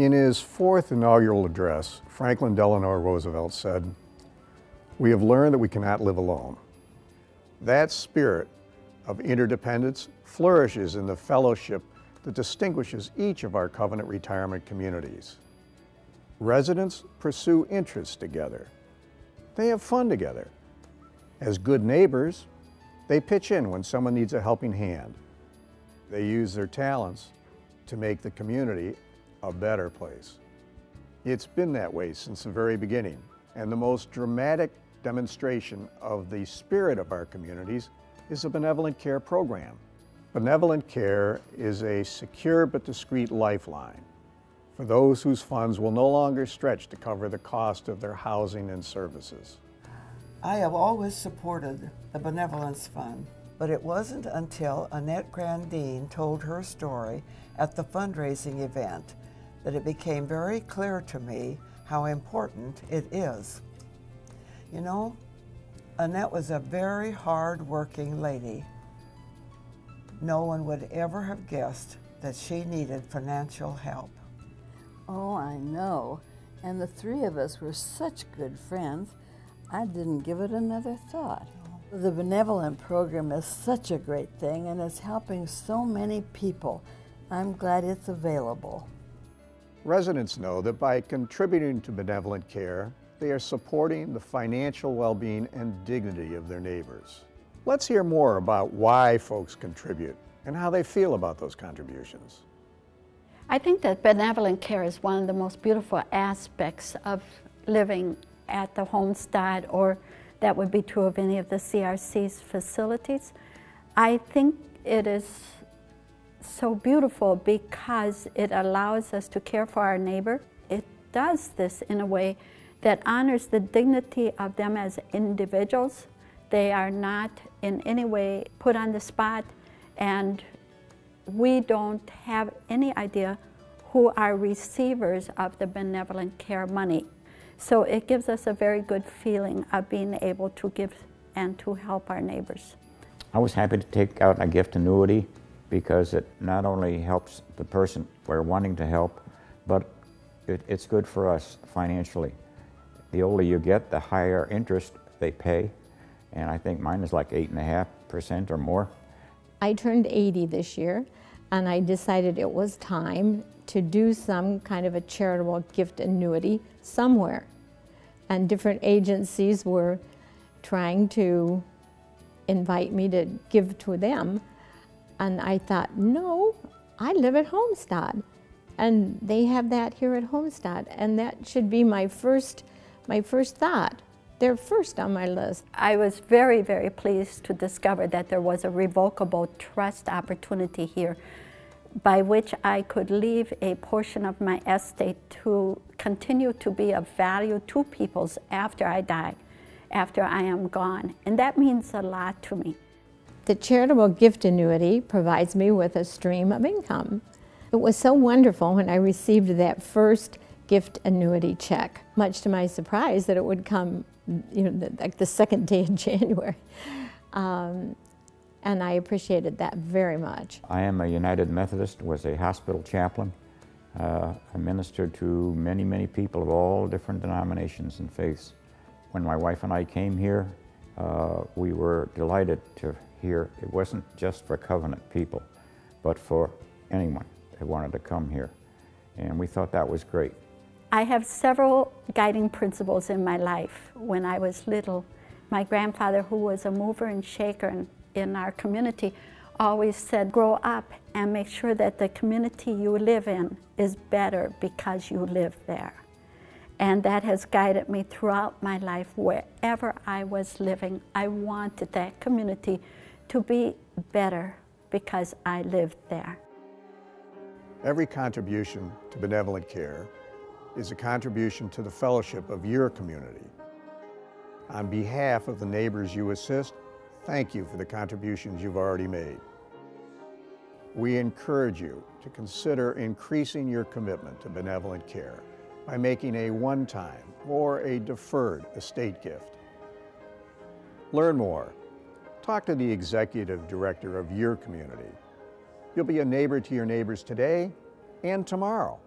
In his fourth inaugural address, Franklin Delano Roosevelt said, "We have learned that we cannot live alone." That spirit of interdependence flourishes in the fellowship that distinguishes each of our Covenant retirement communities. Residents pursue interests together. They have fun together. As good neighbors, they pitch in when someone needs a helping hand. They use their talents to make the community a better place. It's been that way since the very beginning, and the most dramatic demonstration of the spirit of our communities is the Benevolent Care program. Benevolent Care is a secure but discreet lifeline for those whose funds will no longer stretch to cover the cost of their housing and services. I have always supported the Benevolence Fund, but it wasn't until Annette Grandine told her story at the fundraising event that it became very clear to me how important it is. You know, Annette was a very hard-working lady. No one would ever have guessed that she needed financial help. Oh, I know. And the three of us were such good friends, I didn't give it another thought. The Benevolent program is such a great thing, and it's helping so many people. I'm glad it's available. Residents know that by contributing to Benevolent Care, they are supporting the financial well-being and dignity of their neighbors. Let's hear more about why folks contribute and how they feel about those contributions. I think that Benevolent Care is one of the most beautiful aspects of living at the homestead, or that would be true of any of the CRC's facilities. I think it is so beautiful because it allows us to care for our neighbor. It does this in a way that honors the dignity of them as individuals. They are not in any way put on the spot, and we don't have any idea who are receivers of the Benevolent Care money. So it gives us a very good feeling of being able to give and to help our neighbors. I was happy to take out a gift annuity because it not only helps the person we're wanting to help, but it's good for us financially. The older you get, the higher interest they pay, and I think mine is like 8.5% or more. I turned 80 this year, and I decided it was time to do some kind of a charitable gift annuity somewhere. And different agencies were trying to invite me to give to them. And I thought, no, I live at Homestead. And they have that here at Homestead. And that should be my first thought. They're first on my list. I was very, very pleased to discover that there was a revocable trust opportunity here by which I could leave a portion of my estate to continue to be of value to peoples after I die, after I am gone. And that means a lot to me. The charitable gift annuity provides me with a stream of income. It was so wonderful when I received that first gift annuity check, much to my surprise that it would come, you know, like the second day in January. And I appreciated that very much. I am a United Methodist, was a hospital chaplain. I ministered to many, many people of all different denominations and faiths. When my wife and I came here, we were delighted to hear it wasn't just for Covenant people, but for anyone that wanted to come here. And we thought that was great. I have several guiding principles in my life. When I was little, my grandfather, who was a mover and shaker in our community, always said, grow up and make sure that the community you live in is better because you live there. And that has guided me throughout my life. Wherever I was living, I wanted that community to be better because I lived there. Every contribution to Benevolent Care is a contribution to the fellowship of your community. On behalf of the neighbors you assist, thank you for the contributions you've already made. We encourage you to consider increasing your commitment to Benevolent Care by making a one-time or a deferred estate gift. Learn more. Talk to the executive director of your community. You'll be a neighbor to your neighbors today and tomorrow.